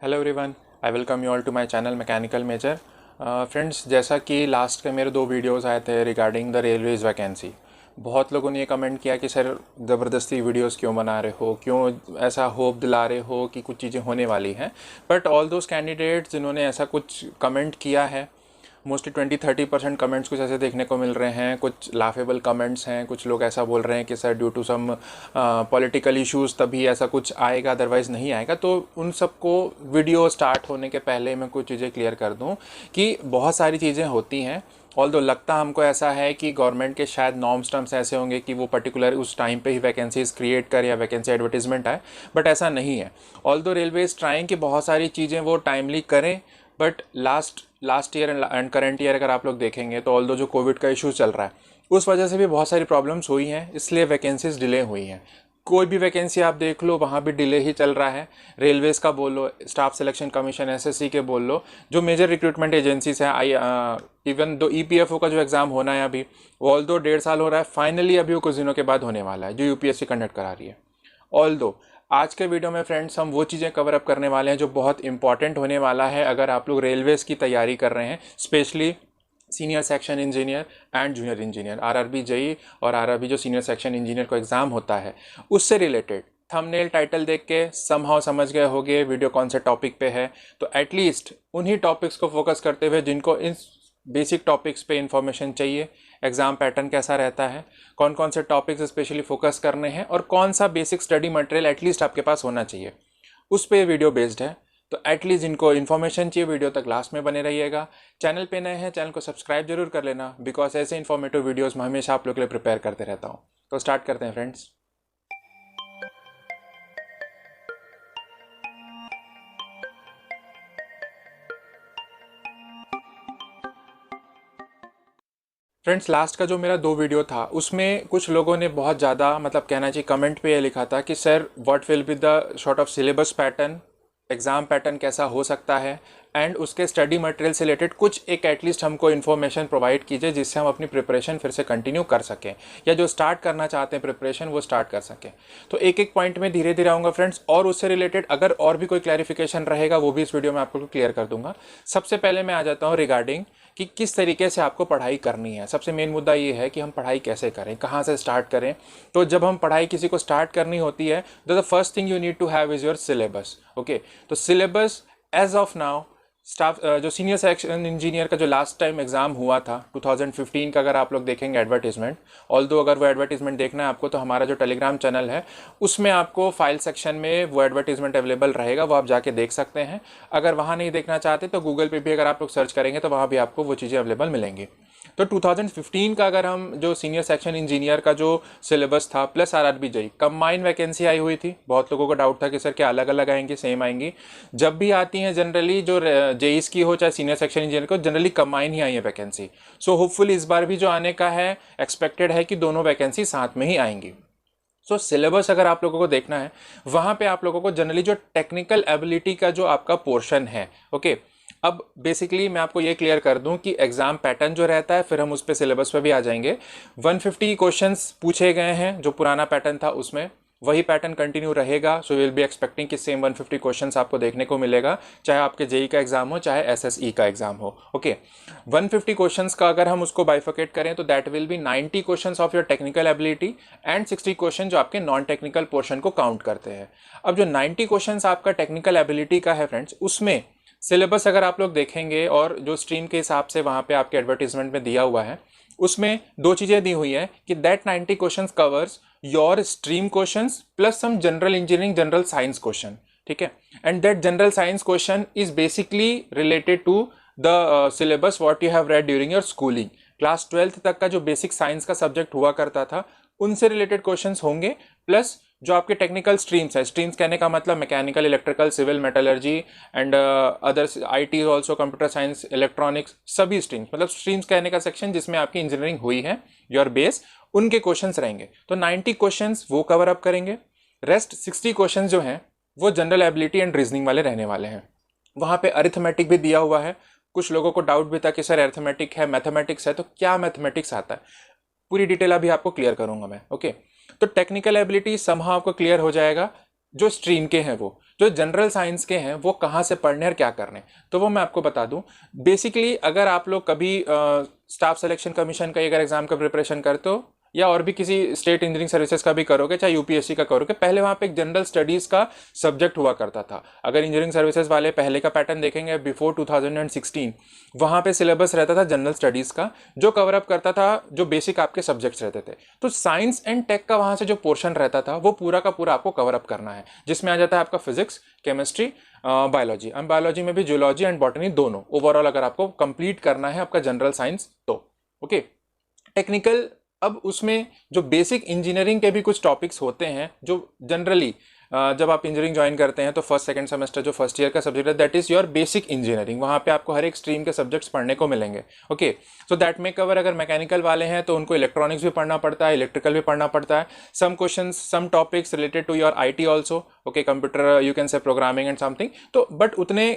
Hello everyone, I welcome you all to my channel mechanical major. Friends, जैसा कि last के मेरे 2 videos आए थे रिगार्डिंग द रेलवेज़ वैकेंसी, बहुत लोगों ने ये कमेंट किया कि सर ज़बरदस्ती वीडियोस क्यों बना रहे हो, क्यों ऐसा होप दिला रहे हो कि कुछ चीज़ें होने वाली हैं। बट ऑल दोज कैंडिडेट्स जिन्होंने ऐसा कुछ कमेंट किया है, मोस्टली 20-30% कमेंट्स कुछ ऐसे देखने को मिल रहे हैं, कुछ लाफेबल कमेंट्स हैं, कुछ लोग ऐसा बोल रहे हैं कि sir due to some political issues तभी ऐसा कुछ आएगा, अदरवाइज़ नहीं आएगा। तो उन सबको वीडियो स्टार्ट होने के पहले मैं कुछ चीज़ें क्लियर कर दूं कि बहुत सारी चीज़ें होती हैं। ऑल्दो लगता हमको ऐसा है कि गवर्नमेंट के शायद नॉर्म्स टर्म्स ऐसे होंगे कि वो पर्टिकुलर उस टाइम पे ही वैकेंसीज क्रिएट करे या वैकेंसी एडवर्टीजमेंट आए, बट ऐसा नहीं है। ऑल्दो रेलवेज ट्राइंग कि बहुत सारी चीज़ें वो टाइमली करें, but last year and current year अगर आप लोग देखेंगे तो ऑल्दो जो कोविड का इशू चल रहा है उस वजह से भी बहुत सारी प्रॉब्लम्स हुई हैं, इसलिए वैकेंसीज डिले हुई हैं। कोई भी वैकेंसी आप देख लो वहाँ भी डिले ही चल रहा है। रेलवेज़ का बोल लो, स्टाफ सिलेक्शन कमीशन एसएससी के बोल लो, जो मेजर रिक्रूटमेंट एजेंसीज हैं, इवन दो ईपीएफओ का जो एग्ज़ाम होना है अभी, वो ऑल दो 1.5 साल हो रहा है, फाइनली अभी वो कुछ दिनों के बाद होने वाला है, जो यूपीएससी कंडक्ट करा रही है। ऑल दो आज के वीडियो में फ्रेंड्स हम वो चीज़ें कवर अप करने वाले हैं जो बहुत इंपॉर्टेंट होने वाला है अगर आप लोग रेलवेज़ की तैयारी कर रहे हैं, specially senior section engineer and junior engineer, RRB JE और आरआरबी जो सीनियर सेक्शन इंजीनियर को एग्ज़ाम होता है उससे रिलेटेड। थंबनेल टाइटल देख के समहाउ समझ गए होंगे वीडियो कौन से टॉपिक पे है, तो एटलीस्ट उन्हीं टॉपिक्स को फोकस करते हुए जिनको इन बेसिक टॉपिक्स पे इंफॉर्मेशन चाहिए, एग्ज़ाम पैटर्न कैसा रहता है, कौन कौन से टॉपिक्स स्पेशली फोकस करने हैं और कौन सा बेसिक स्टडी मटेरियल एटलीस्ट आपके पास होना चाहिए, उस पर वीडियो बेस्ड है। तो एटलीस्ट जिनको इन्फॉर्मेशन चाहिए वीडियो तक लास्ट में बने रहिएगा। चैनल पे नए हैं, चैनल को सब्सक्राइब जरूर कर लेना, बिकॉज ऐसे इन्फॉर्मेटिव वीडियोस मैं हमेशा आप लोग के लिए प्रिपेयर करते रहता हूँ। तो स्टार्ट करते हैं फ्रेंड्स। फ्रेंड्स, लास्ट का जो मेरा 2 वीडियो था उसमें कुछ लोगों ने बहुत ज़्यादा मतलब कहना चाहिए कमेंट पे ये लिखा था कि sir what will be the sort of syllabus pattern, exam pattern कैसा हो सकता है, एंड उसके स्टडी मटेरियल से रिलेटेड कुछ एक एटलीस्ट हमको इन्फॉर्मेशन प्रोवाइड कीजिए जिससे हम अपनी प्रिपरेशन फिर से कंटिन्यू कर सकें, या जो स्टार्ट करना चाहते हैं प्रिपरेशन वो स्टार्ट कर सकें। तो एक एक पॉइंट में धीरे धीरे आऊँगा फ्रेंड्स, और उससे रिलेटेड अगर और भी कोई क्लैरिफिकेशन रहेगा वो भी इस वीडियो में आपको क्लियर कर दूंगा। सबसे पहले मैं आ जाता हूँ रिगार्डिंग कि किस तरीके से आपको पढ़ाई करनी है। सबसे मेन मुद्दा ये है कि हम पढ़ाई कैसे करें, कहाँ से स्टार्ट करें। तो जब हम पढ़ाई किसी को स्टार्ट करनी होती है तो the first thing you need to have is your syllabus. Okay, तो syllabus as of now staff जो सीनियर सेक्शन इंजीनियर का जो लास्ट टाइम एग्जाम हुआ था 2015 का, अगर आप लोग देखेंगे एडवर्टीजमेंट, ऑल्दो अगर वो एडवर्टीजमेंट देखना है आपको तो हमारा जो टेलीग्राम चैनल है उसमें आपको फाइल सेक्शन में वो एडवर्टीजमेंट अवेलेबल रहेगा, वो आप जाके देख सकते हैं। अगर वहाँ नहीं देखना चाहते तो गूगल पे भी अगर आप लोग सर्च करेंगे तो वहाँ भी आपको वो चीज़ें अवेलेबल मिलेंगी। तो 2015 का अगर हम जो सीनियर सेक्शन इंजीनियर का जो सिलेबस था plus RRB JE combine vacancy आई हुई थी, बहुत लोगों को डाउट था कि सर क्या अलग अलग आएंगी, सेम आएंगी। जब भी आती हैं जनरली जो जेईस की हो चाहे सीनियर सेक्शन इंजीनियर को, जनरली कंबाइन ही आई है वैकेंसी। सो होपफुली इस बार भी जो आने का है एक्सपेक्टेड है कि दोनों वैकेंसी साथ में ही आएंगी। सो सिलेबस अगर आप लोगों को देखना है वहाँ पे आप लोगों को जनरली जो टेक्निकल एबिलिटी का जो आपका पोर्शन है, ओके, अब बेसिकली मैं आपको ये क्लियर कर दूं कि एग्जाम पैटर्न जो रहता है, फिर हम उस पे सिलेबस पे भी आ जाएंगे। 150 क्वेश्चंस पूछे गए हैं, जो पुराना पैटर्न था उसमें वही पैटर्न कंटिन्यू रहेगा। सो विल बी एक्सपेक्टिंग कि सेम 150 क्वेश्चंस आपको देखने को मिलेगा, चाहे आपके जेई का एग्जाम हो चाहे एसएसई का एग्जाम हो। ओके, 150 क्वेश्चंस का अगर हम उसको बाइफिकेट करें तो that will B 90 questions of your technical ability and 60 question जो आपके नॉन टेक्निकल पोर्शन को काउंट करते हैं। अब जो 90 क्वेश्चंस आपका टेक्निकल एबिलिटी का है फ्रेंड्स, उसमें सिलेबस अगर आप लोग देखेंगे और जो स्ट्रीम के हिसाब से वहाँ पे आपके एडवर्टीजमेंट में दिया हुआ है उसमें 2 चीज़ें दी हुई हैं कि that 90 questions covers your stream questions plus some general engineering general science question, ठीक है। And that general science question is basically related to the syllabus what you have read during your schooling. Class 12th तक का जो basic science का subject हुआ करता था उनसे रिलेटेड क्वेश्चंस होंगे, प्लस जो आपके टेक्निकल स्ट्रीम्स है, स्ट्रीम्स कहने का मतलब mechanical, electrical, civil, metallurgy and others, IT also, computer science, electronics, सभी स्ट्रीम्स, मतलब स्ट्रीम्स कहने का सेक्शन जिसमें आपकी इंजीनियरिंग हुई है, योर बेस, उनके क्वेश्चंस रहेंगे। तो 90 क्वेश्चंस वो कवर अप करेंगे। रेस्ट 60 क्वेश्चंस जो हैं वो जनरल एबिलिटी एंड रीजनिंग वाले रहने वाले हैं। वहाँ पे अरिथमेटिक भी दिया हुआ है। कुछ लोगों को डाउट भी था कि सर अरिथमेटिक है, मैथमेटिक्स है, तो क्या मैथमेटिक्स आता है, पूरी डिटेल अभी आपको क्लियर करूंगा मैं। ओके, तो टेक्निकल एबिलिटी समहाउ आपको क्लियर हो जाएगा। जो स्ट्रीम के हैं, वो जो जनरल साइंस के हैं, वो कहाँ से पढ़ने और क्या करने, तो वो मैं आपको बता दूं। बेसिकली अगर आप लोग कभी स्टाफ सिलेक्शन कमीशन का अगर एग्जाम का प्रिपरेशन करते हो, या और भी किसी स्टेट इंजीनियरिंग सर्विसेज का भी करोगे, चाहे यूपीएससी का करोगे, पहले वहाँ पे एक जनरल स्टडीज का सब्जेक्ट हुआ करता था। अगर इंजीनियरिंग सर्विसेज वाले पहले का पैटर्न देखेंगे बिफोर 2016, वहाँ पे सिलेबस रहता था जनरल स्टडीज का, जो कवर अप करता था जो बेसिक आपके सब्जेक्ट्स रहते थे। तो साइंस एंड टेक का वहाँ से जो पोर्शन रहता था वो पूरा का पूरा आपको कवर अप करना है, जिसमें आ जाता है आपका physics, chemistry, biology, and biology में भी जूलॉजी एंड बॉटनी दोनों ओवरऑल अगर आपको कंप्लीट करना है आपका जनरल साइंस तो। ओके, टेक्निकल, अब उसमें जो बेसिक इंजीनियरिंग के भी कुछ टॉपिक्स होते हैं जो जनरली जब आप इंजीनियरिंग ज्वाइन करते हैं तो फर्स्ट सेकंड सेमेस्टर जो फर्स्ट ईयर का सब्जेक्ट है that is your basic engineering, वहाँ पे आपको हर एक स्ट्रीम के सब्जेक्ट्स पढ़ने को मिलेंगे। ओके, सो दैट में कवर, अगर मैकेनिकल वाले हैं तो उनको इलेक्ट्रॉनिक्स भी पढ़ना पड़ता है, इलेक्ट्रिकल भी पढ़ना पड़ता है, some questions some topics related to your IT also, okay, computer you can say programming and something. तो बट उतने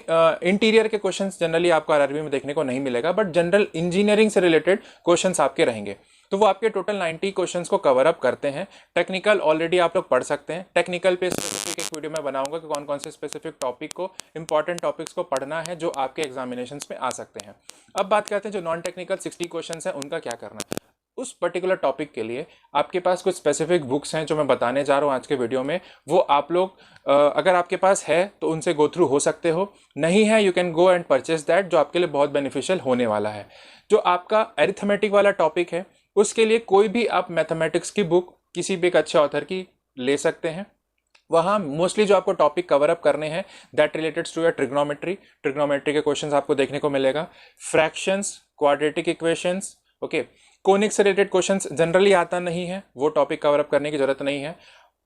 इंटीरियर के क्वेश्चंस जनरली आपको आरआरबी में देखने को नहीं मिलेगा, बट जनरल इंजीनियरिंग से रिलेटेड क्वेश्चंस आपके रहेंगे। तो वो आपके टोटल 90 क्वेश्चंस को कवर अप करते हैं। टेक्निकल ऑलरेडी आप लोग पढ़ सकते हैं, टेक्निकल पे स्पेसिफिक एक वीडियो मैं बनाऊंगा कि कौन कौन से स्पेसिफिक टॉपिक को, इंपॉर्टेंट टॉपिक्स को पढ़ना है जो आपके एग्जामिनेशंस में आ सकते हैं। अब बात करते हैं जो नॉन टेक्निकल 60 क्वेश्चंस हैं उनका क्या करना है। उस पर्टिकुलर टॉपिक के लिए आपके पास कुछ स्पेसिफिक बुक्स हैं जो मैं बताने जा रहा हूँ आज के वीडियो में, वो आप लोग अगर आपके पास है तो उनसे गो थ्रू हो सकते हो, नहीं है you can go and purchase that, जो आपके लिए बहुत बेनिफिशियल होने वाला है। जो आपका अरिथमेटिक वाला टॉपिक है उसके लिए कोई भी आप मैथमेटिक्स की बुक किसी भी एक अच्छे ऑथर की ले सकते हैं। वहाँ मोस्टली जो आपको टॉपिक कवर अप करने हैं that related to your trigonometry, trigonometry के क्वेश्चंस आपको देखने को मिलेगा, fractions, quadratic equations, okay, conic से रिलेटेड क्वेश्चंस जनरली आता नहीं है, वो टॉपिक कवर अप करने की जरूरत नहीं है।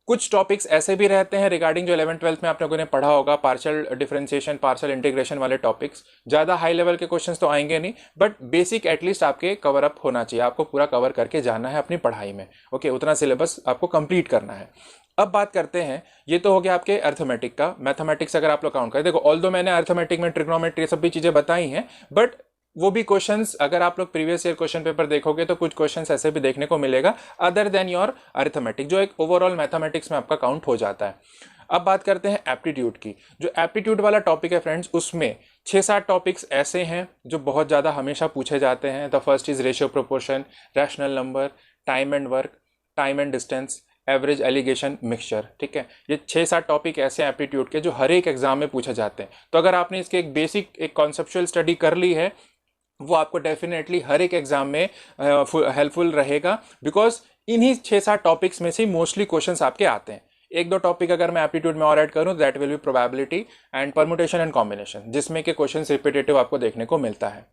कुछ टॉपिक्स ऐसे भी रहते हैं रिगार्डिंग जो 11th-12th में आप लोगों ने पढ़ा होगा, पार्शियल डिफरेंशिएशन, पार्शियल इंटीग्रेशन वाले टॉपिक्स, ज़्यादा हाई लेवल के क्वेश्चंस तो आएंगे नहीं, बट बेसिक एटलीस्ट आपके कवर अप होना चाहिए, आपको पूरा कवर करके जाना है अपनी पढ़ाई में। ओके, उतना सिलेबस आपको कंप्लीट करना है। अब बात करते हैं, ये तो हो गया आपके अर्थमेटिक का। मैथमेटिक्स अगर आप लोग काउंट करें, देखो ऑल्दो मैंने अर्थमेटिक में ट्रिग्नोमेट्री सब भी चीज़ें बताई हैं, बट वो भी क्वेश्चंस अगर आप लोग प्रीवियस ईयर क्वेश्चन पेपर देखोगे तो कुछ क्वेश्चंस ऐसे भी देखने को मिलेगा अदर देन योर अरिथमेटिक, जो एक ओवरऑल मैथमेटिक्स में आपका काउंट हो जाता है। अब बात करते हैं एप्टीट्यूड की। जो एप्टीट्यूड वाला टॉपिक है फ्रेंड्स, उसमें 6-7 टॉपिक्स ऐसे हैं जो बहुत ज़्यादा हमेशा पूछे जाते हैं। The first is ratio proportion, rational number, time and work, time and distance, average, alligation, mixture. ठीक है, ये 6-7 टॉपिक ऐसे हैं एप्टीट्यूड के जो हर एक एग्जाम में पूछे जाते हैं। तो अगर आपने इसके एक बेसिक एक कॉन्सेप्चुअल स्टडी कर ली है, वो आपको डेफिनेटली हर एक एग्जाम में हेल्पफुल रहेगा, बिकॉज इन्हीं 6-7 टॉपिक्स में से मोस्टली क्वेश्चंस आपके आते हैं। 1-2 टॉपिक अगर मैं एप्टीट्यूड में और ऐड करूं, that will B probability and permutation and combination, जिसमें के क्वेश्चंस रिपीटेटिव आपको देखने को मिलता है।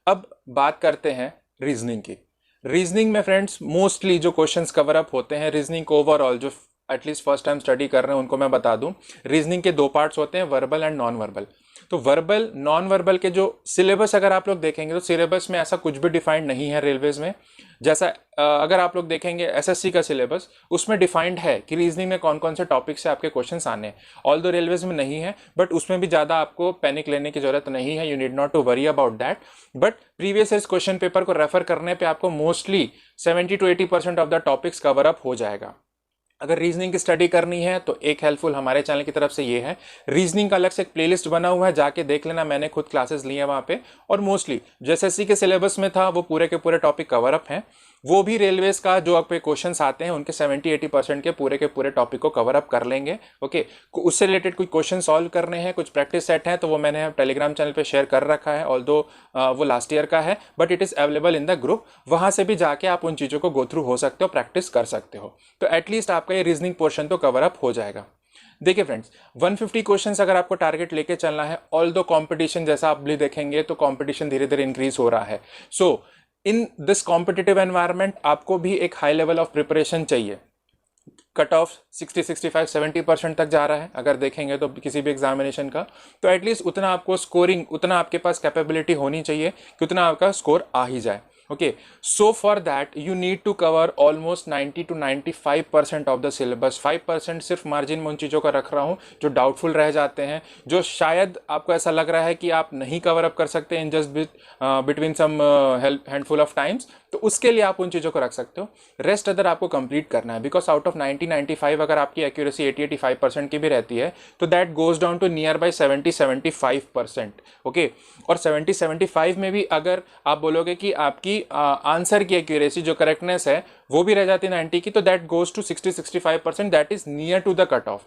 अब बात करते हैं रीजनिंग की। रीजनिंग में फ्रेंड्स मोस्टली जो क्वेश्चंस कवर अप होते हैं रीजनिंग को ओवरऑल, जो एटलीस्ट फर्स्ट टाइम स्टडी कर रहे हैं उनको मैं बता दूं, रीजनिंग के 2 पार्ट्स होते हैं, वर्बल एंड नॉन वर्बल। तो वर्बल नॉन वर्बल के जो सिलेबस अगर आप लोग देखेंगे तो सिलेबस में ऐसा कुछ भी डिफाइंड नहीं है रेलवेज में। जैसा अगर आप लोग देखेंगे एसएससी का सिलेबस, उसमें डिफाइंड है कि रीजनिंग में कौन कौन से टॉपिक से आपके क्वेश्चंस आने हैं। ऑल्दो रेलवेज में नहीं है, बट उसमें भी ज़्यादा आपको पैनिक लेने की जरूरत नहीं है, you need not to worry about that. But previous year question paper को रेफर करने पर आपको mostly 70 to 80% of the topics cover up हो जाएगा। अगर रीजनिंग की स्टडी करनी है तो एक हेल्पफुल हमारे चैनल की तरफ से ये है, रीजनिंग का अलग से एक प्लेलिस्ट बना हुआ है, जाके देख लेना, मैंने खुद क्लासेस ली है वहाँ पे, और मोस्टली जो एसएससी के सिलेबस में था वो पूरे के पूरे टॉपिक कवर अप हैं। वो भी रेलवेज का जो आपके क्वेश्चंस आते हैं उनके 70-80% के पूरे टॉपिक को कवर अप कर लेंगे। ओके, उससे रिलेटेड कुछ क्वेश्चन सॉल्व करने हैं, कुछ प्रैक्टिस सेट हैं, तो वो मैंने टेलीग्राम चैनल पे शेयर कर रखा है, ऑल्दो वो लास्ट ईयर का है, but it is available in the group. वहाँ से भी जाके आप उन चीज़ों को गो थ्रू हो सकते हो, प्रैक्टिस कर सकते हो, तो एटलीस्ट आपका ये रीजनिंग पोर्शन तो कवर अप हो जाएगा। देखिए फ्रेंड्स, 150 क्वेश्चंस अगर आपको टारगेट लेके चलना है, ऑल्दो कंपटीशन जैसा आप भी देखेंगे तो कंपटीशन धीरे धीरे इंक्रीज हो रहा है। सो इन दिस कॉम्पिटिटिव एनवायरनमेंट आपको भी एक हाई लेवल ऑफ प्रिपरेशन चाहिए। कट ऑफ 60, 65, 70% तक जा रहा है अगर देखेंगे तो किसी भी एग्जामिनेशन का, तो एटलीस्ट उतना आपको स्कोरिंग, उतना आपके पास कैपेबिलिटी होनी चाहिए कि उतना आपका स्कोर आ ही जाए। Okay, so for that you need to cover almost 90 to 95% of the syllabus. 5% सिर्फ मार्जिन में उन चीज़ों का रख रहा हूँ जो डाउटफुल रह जाते हैं, जो शायद आपको ऐसा लग रहा है कि आप नहीं कवर अप कर सकते in just between some handful of times, तो उसके लिए आप उन चीज़ों को रख सकते हो। रेस्ट अदर आपको कंप्लीट करना है, बिकॉज आउट ऑफ 90-95 अगर आपकी एक्यूरेसी 80-85% की भी रहती है तो that goes down to near by 70-75%। Okay, और 70-75 में भी अगर आप बोलोगे कि आपकी आंसर की एक्यूरेसी जो करेक्टनेस है वो भी रह जाती है 90 की, तो that goes to 60-65%, that is near to the cut off.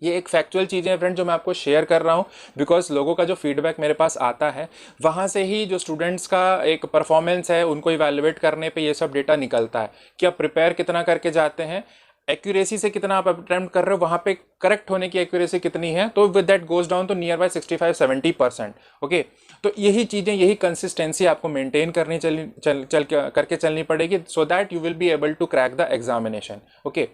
ये एक फैक्चुअल चीज़ें हैं फ्रेंड जो मैं आपको शेयर कर रहा हूँ, बिकॉज लोगों का जो फीडबैक मेरे पास आता है वहाँ से ही जो स्टूडेंट्स का एक परफॉर्मेंस है उनको इवैल्यूएट करने पे ये सब डेटा निकलता है कि आप प्रिपेयर कितना करके जाते हैं, एक्यूरेसी से कितना आप अटेम्प्ट कर रहे हो, वहाँ पे करेक्ट होने की एक्यूरेसी कितनी है, तो with that goes down to near by 65-70%। Okay, तो यही चीज़ें, यही कंसिस्टेंसी आपको मेंटेन करनी करके चलनी पड़ेगी, so that you will be able to crack the examination. Okay,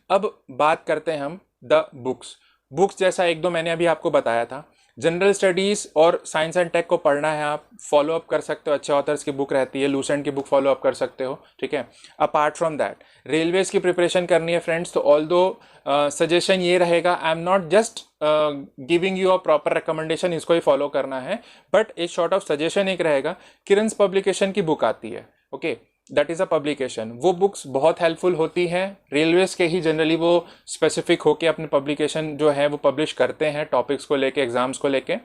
अब बात करते हैं हम द बुक्स जैसा एक दो मैंने अभी आपको बताया था। जनरल स्टडीज़ और साइंस एंड टेक को पढ़ना है, आप फॉलो अप कर सकते हो, अच्छे ऑथर्स की बुक रहती है, लूसेंट की बुक फॉलो अप कर सकते हो, ठीक है। अपार्ट फ्रॉम दैट रेलवेज़ की प्रिपरेशन करनी है फ्रेंड्स, तो ऑल दो सजेशन ये रहेगा, I am not just giving you a proper recommendation इसको ही फॉलो करना है, बट एक शॉर्ट ऑफ सजेशन एक रहेगा, किरन्स पब्लिकेशन की बुक आती है, okay, that is a publication, वो बुक्स बहुत हेल्पफुल होती हैं। रेलवेज़ के ही जनरली वो स्पेसिफिक होके अपने पब्लिकेशन जो है वो पब्लिश करते हैं टॉपिक्स को लेके, एग्जाम्स को लेके।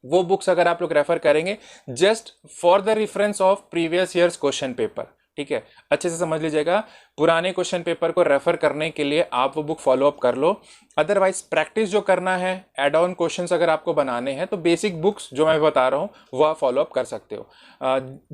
वो बुक्स अगर आप लोग रेफर करेंगे just for the reference of previous years question paper, ठीक है, अच्छे से समझ लीजिएगा, पुराने क्वेश्चन पेपर को रेफर करने के लिए आप वो बुक फॉलो अप कर लो। अदरवाइज प्रैक्टिस जो करना है, एड ऑन क्वेश्चंस अगर आपको बनाने हैं तो बेसिक बुक्स जो मैं बता रहा हूँ वो आप फॉलो अप कर सकते हो।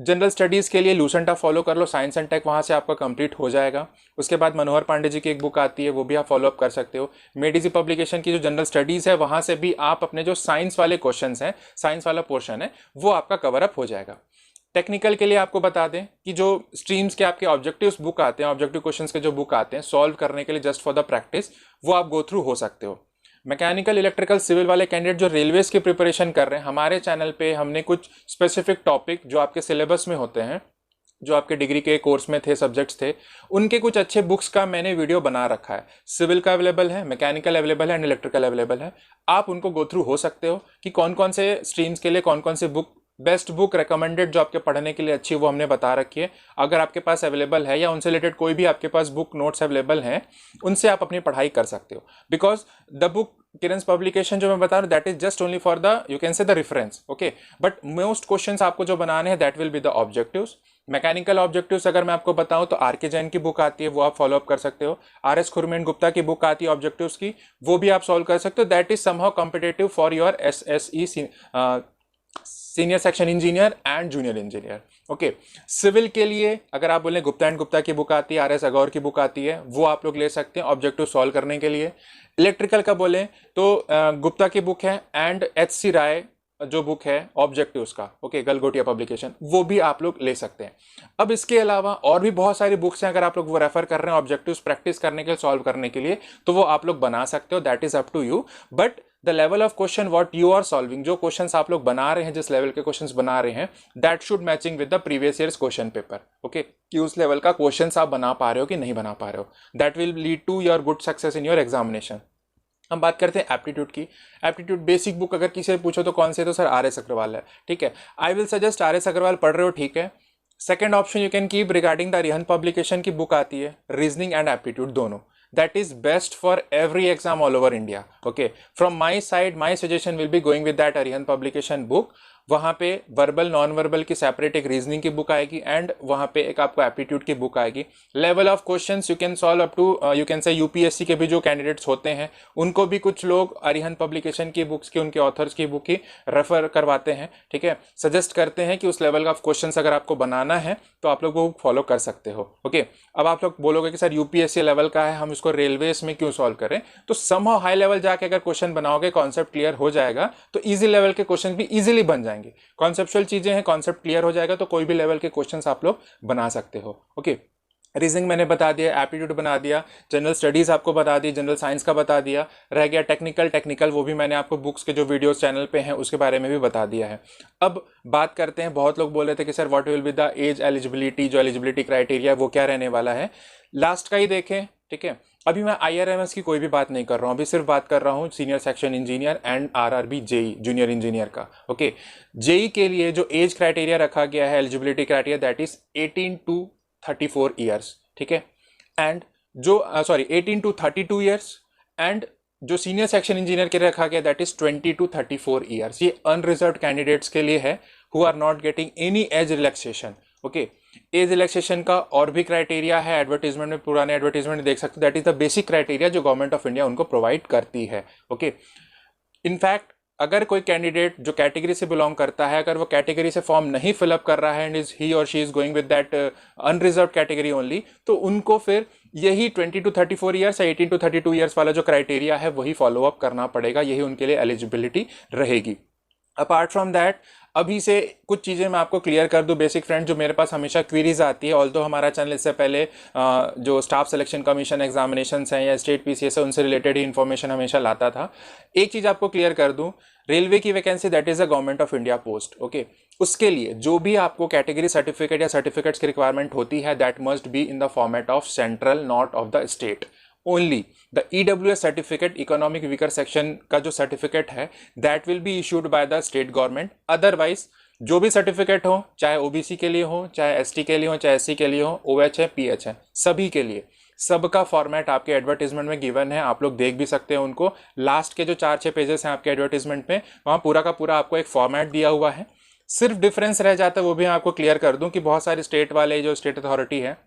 जनरल स्टडीज़ के लिए लूसेंट आप फॉलो कर लो, साइंस एंड टेक वहाँ से आपका कंप्लीट हो जाएगा। उसके बाद मनोहर पांडे जी की एक बुक आती है, वो भी आप फॉलो अप कर सकते हो। मेडिजी पब्लिकेशन की जो जनरल स्टडीज़ है वहाँ से भी आप अपने जो साइंस वाले क्वेश्चन हैं, साइंस वाला पोर्शन है वो आपका कवर अप हो जाएगा। टेक्निकल के लिए आपको बता दें कि जो स्ट्रीम्स के आपके ऑब्जेक्टिव्स बुक आते हैं, ऑब्जेक्टिव क्वेश्चंस के जो बुक आते हैं सॉल्व करने के लिए जस्ट फॉर द प्रैक्टिस, वो आप गो थ्रू हो सकते हो। मैकेनिकल, इलेक्ट्रिकल, सिविल वाले कैंडिडेट जो रेलवेज की प्रिपरेशन कर रहे हैं, हमारे चैनल पे हमने कुछ स्पेसिफिक टॉपिक जो आपके सिलेबस में होते हैं, जो आपके डिग्री के कोर्स में थे, सब्जेक्ट्स थे, उनके कुछ अच्छे बुक्स का मैंने वीडियो बना रखा है। सिविल का अवेलेबल है, मैकेनिकल अवेलेबल है एंड इलेक्ट्रिकल अवेलेबल है। आप उनको गो थ्रू हो सकते हो कि कौन कौन से स्ट्रीम्स के लिए कौन कौन से बुक, बेस्ट बुक रिकमेंडेड जो आपके पढ़ने के लिए अच्छी, वो हमने बता रखी है। अगर आपके पास अवेलेबल है या उनसे रिलेटेड कोई भी आपके पास बुक नोट्स अवेलेबल हैं, उनसे आप अपनी पढ़ाई कर सकते हो। Because the book Kiran's publication जो मैं बता रहा हूँ that is just only for the, you can say the reference, okay, but most questions आपको जो बनाने हैं that will be the objectives. Mechanical objectives अगर मैं आपको बताऊं तो आर के जैन की बुक आती है, वो आप फॉलो अप कर सकते हो। आर एस खुरमेन गुप्ता की बुक आती है ऑब्जेक्टिव्स की, वो भी आप सॉल्व कर सकते हो। That is somehow competitive for your SSE senior section engineer and junior engineer. Okay, civil के लिए अगर आप बोलें गुप्ता एंड गुप्ता की बुक आती है, RS अगौर की बुक आती है, वो आप लोग ले सकते हैं ऑब्जेक्टिव सॉल्व करने के लिए। इलेक्ट्रिकल का बोलें तो गुप्ता की बुक है एंड HC राय जो बुक है ऑब्जेक्टिव्स का, ओके, गलगोटिया पब्लिकेशन, वो भी आप लोग ले सकते हैं। अब इसके अलावा और भी बहुत सारी बुक्स हैं, अगर आप लोग वो रेफर कर रहे हैं ऑब्जेक्टिव्स प्रैक्टिस करने के लिए, सॉल्व करने के लिए, तो वो आप लोग बना सकते हो, that is up to you. But the level of question what you are solving, जो क्वेश्चंस आप लोग बना रहे हैं, जिस लेवल के क्वेश्चंस बना रहे हैं, that should matching with the previous years question paper, okay, कि उस लेवल का क्वेश्चंस आप बना पा रहे हो कि नहीं बना पा रहे हो, that will lead to your good success in your examination. हम बात करते हैं एप्टीट्यूड की। एप्टीट्यूड बेसिक बुक अगर किसी से पूछो तो कौन से, तो सर RS अग्रवाल है, ठीक है, I will suggest RS Agarwal पढ़ रहे हो, ठीक है। Second option you can keep regarding the Arihant publication की बुक आती है, रीजनिंग एंड एप्टीट्यूड दोनों, that is best for every exam all over India, okay, from my side my suggestion will be going with that Arihant publication book। वहाँ पे verbal non verbal की separate एक reasoning की book आएगी and वहाँ पे एक आपको एप्टीट्यूड की बुक आएगी। Level of questions you can solve up to, you can say UPSC के भी जो कैंडिडेट्स होते हैं उनको भी कुछ लोग अरिहंत पब्लिकेशन की बुक्स की, उनके ऑथर्स की बुक ही रेफर करवाते हैं, ठीक है, सजेस्ट करते हैं कि उस लेवल ऑफ क्वेश्चंस अगर आपको बनाना है तो आप लोग वो फॉलो कर सकते हो, ओके। अब आप लोग बोलोगे कि सर UPSC लेवल का है, हम इसको रेलवेज में क्यों सॉल्व करें, तो समहाउ हाई लेवल जाके अगर क्वेश्चन बनाओगे, कॉन्सेप्ट क्लियर हो जाएगा तो ईजी लेवल के क्वेश्चन भी इजीली बन जाएंगे। कॉन्सेप्चुअल चीजें हैं, कॉन्सेप्ट क्लियर हो जाएगा तो कोई भी लेवल के क्वेश्चंस आप लोग बना सकते हो, ओके। रीजनिंग मैंने बता दिया, एप्टीट्यूड बना दिया, जनरल स्टडीज आपको बता दी, जनरल साइंस का बता दिया, रह गया टेक्निकल वो भी मैंने आपको बुक्स के जो वीडियोस चैनल पे हैं उसके बारे में भी बता दिया है। अब बात करते हैं, बहुत लोग बोल रहे थे कि sir what will be the age eligibility, जो एलिजिबिलिटी क्राइटेरिया वो क्या रहने वाला है, लास्ट का ही देखें, ठीक है। अभी मैं IRMS की कोई भी बात नहीं कर रहा हूँ, अभी सिर्फ बात कर रहा हूँ senior section engineer and RRB JE junior engineer का। ओके, जेई के लिए जो एज क्राइटेरिया रखा गया है, eligibility criteria, that is 18 to 34 years, ठीक है। एंड जो 18 टू 32 ईयर्स, एंड जो सीनियर सेक्शन इंजीनियर के लिए रखा गया दैट इज 20 टू 34 ईयर्स। ये अनरिजर्व्ड कैंडिडेट्स के लिए है who are not getting any age relaxation. Okay, age relaxation का और भी क्राइटेरिया है, एडवर्टीजमेंट में, पुराने एडवर्टीजमेंट में देख सकते हो, that is the basic criteria जो गवर्नमेंट ऑफ इंडिया उनको प्रोवाइड करती है। ओके, इनफैक्ट अगर कोई कैंडिडेट जो कैटेगरी से बिलोंग करता है, अगर वो कैटेगरी से फॉर्म नहीं फिलअप कर रहा है एंड इज ही और she is going with that unreserved category only, तो उनको फिर यही 20 टू 34 ईयर्स या 18 टू 32 ईयर्स वाला जो क्राइटेरिया है वही फॉलो अप करना पड़ेगा, यही उनके लिए एलिजिबिलिटी रहेगी। अपार्ट फ्रॉम दैट, अभी से कुछ चीज़ें मैं आपको क्लियर कर दूं बेसिक फ्रेंड, जो मेरे पास हमेशा क्वेरीज आती है। ऑल्दो हमारा चैनल इससे पहले जो स्टाफ सिलेक्शन कमीशन एग्जामिनेशंस हैं या स्टेट PCS है उनसे रिलेटेड ही इन्फॉर्मेशन हमेशा लाता था। एक चीज़ आपको क्लियर कर दूं, रेलवे की vacancy that is a government of India post. Okay, उसके लिए जो भी आपको कैटेगरी सर्टिफिकेट या सर्टिफिकेट्स की रिक्वायरमेंट होती है that must be in the format of central, not of the state only. The EWS certificate, economic weaker section का जो सर्टिफिकेट है that will be issued by the state government. Otherwise जो भी certificate हो, चाहे OBC के लिए हो, चाहे ST के लिए हो, चाहे SC के लिए हो, OH है, PH है, सभी के लिए सबका फॉर्मेट आपके एडवर्टीजमेंट में गिवन है। आप लोग देख भी सकते हैं उनको, लास्ट के जो 4-6 पेजेस हैं आपके एडवर्टीजमेंट में, वहाँ पूरा का पूरा आपको एक फॉर्मेट दिया हुआ है। सिर्फ डिफरेंस रह जाता है, वो भी मैं आपको क्लियर कर दूं कि बहुत सारे स्टेट वाले जो स्टेट अथॉरिटी है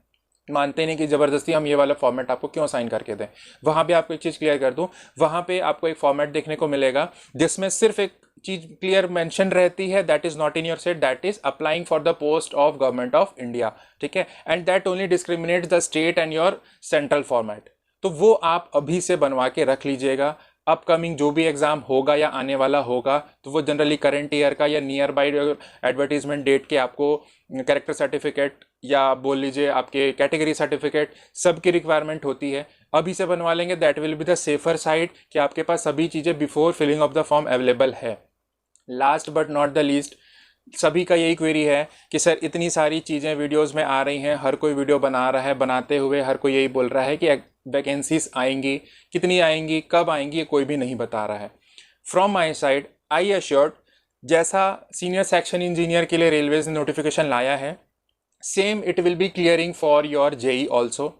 मानते नहीं कि ज़बरदस्ती हम ये वाला फॉर्मेट आपको क्यों साइन करके दें। वहाँ पे आपको एक चीज़ क्लियर कर दूं, वहाँ पे आपको एक फॉर्मेट देखने को मिलेगा जिसमें सिर्फ एक चीज क्लियर मेंशन रहती है, that is not in your state, that is applying for the post of government of India, ठीक है। And that only discriminate the state and your central format. तो वो आप अभी से बनवा के रख लीजिएगा। अपकमिंग जो भी एग्जाम होगा या आने वाला होगा तो वो जनरली करंट ईयर का या नियर बाई एडवर्टीजमेंट डेट के आपको कैरेक्टर सर्टिफिकेट या बोल लीजिए आपके कैटेगरी सर्टिफिकेट सबकी रिक्वायरमेंट होती है। अभी से बनवा लेंगे, that will be the safer side कि आपके पास सभी चीज़ें before filling of the form available है। Last but not the least, सभी का यही क्वेरी है कि सर इतनी सारी चीज़ें वीडियोस में आ रही हैं, हर कोई वीडियो बना रहा है, बनाते हुए हर कोई यही बोल रहा है कि वैकेंसीज आएंगी, कितनी आएंगी, कब आएंगी, ये कोई भी नहीं बता रहा है। From my side I assured, जैसा सीनियर सेक्शन इंजीनियर के लिए रेलवेज ने नोटिफिकेशन लाया है, same it will be clearing for your JE also.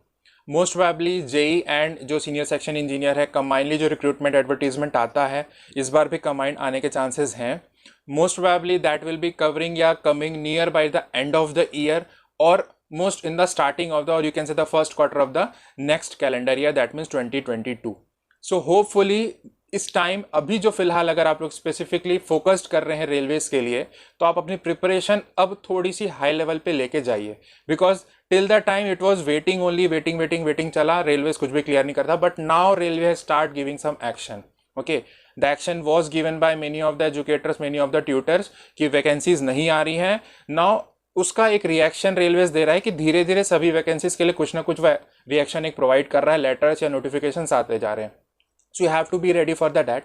Most probably JE and जो सीनियर सेक्शन इंजीनियर है कंबाइनली जो रिक्रूटमेंट एडवर्टीजमेंट आता है, इस बार भी कंबाइंड आने के चांसेस हैं। Most probably that will be covering या coming near by the end of the year और most in the starting of the, और you can say the first quarter of the next calendar year, that means 2022। So hopefully इस time अभी जो फिलहाल अगर आप लोग स्पेसिफिकली फोकस्ड कर रहे हैं रेलवेज के लिए, तो आप अपनी प्रिपरेशन अब थोड़ी सी हाई लेवल पे लेके जाइए, because till the time it was waiting only, waiting चला, रेलवेज कुछ भी क्लियर नहीं करता, but now railway has start giving some action. Okay, the action was given by many of the educators, many of the tutors कि vacancies नहीं आ रही हैं। नाउ उसका एक रिएक्शन रेलवेज दे रहा है कि धीरे धीरे सभी वैकेंसीज के लिए कुछ ना कुछ रिएक्शन एक प्रोवाइड कर रहा है, लेटर्स या नोटिफिकेशंस आते जा रहे हैं। So you have to be ready for that.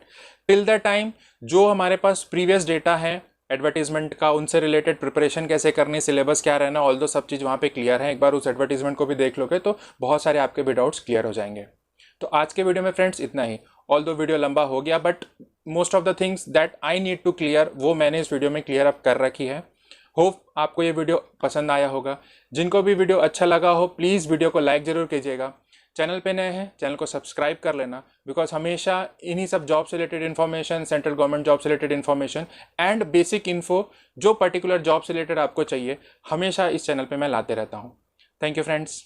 Till the time जो हमारे पास प्रीवियस डेटा है एडवर्टीजमेंट का, उनसे रिलेटेड प्रिपरेशन कैसे करनी, सिलेबस क्या रहना, ऑल दो सब चीज़ वहाँ पे क्लियर है। एक बार उस एडवर्टीजमेंट को भी देख लोगे तो बहुत सारे आपके भी डाउट्स क्लियर हो जाएंगे। तो आज के वीडियो में फ्रेंड्स इतना ही। ऑल दो वीडियो लंबा हो गया, but most of the things that I need to clear वो मैंने इस वीडियो में क्लियर अप कर रखी है। होप आपको ये वीडियो पसंद आया होगा। जिनको भी वीडियो अच्छा लगा हो प्लीज़ वीडियो को लाइक ज़रूर कीजिएगा। चैनल पे नए हैं चैनल को सब्सक्राइब कर लेना, बिकॉज हमेशा इन्हीं सब जॉब से related information, central government job से related information and basic info जो पर्टिकुलर जॉब से रिलेटेड आपको चाहिए, हमेशा इस चैनल पे मैं लाते रहता हूँ। Thank you friends.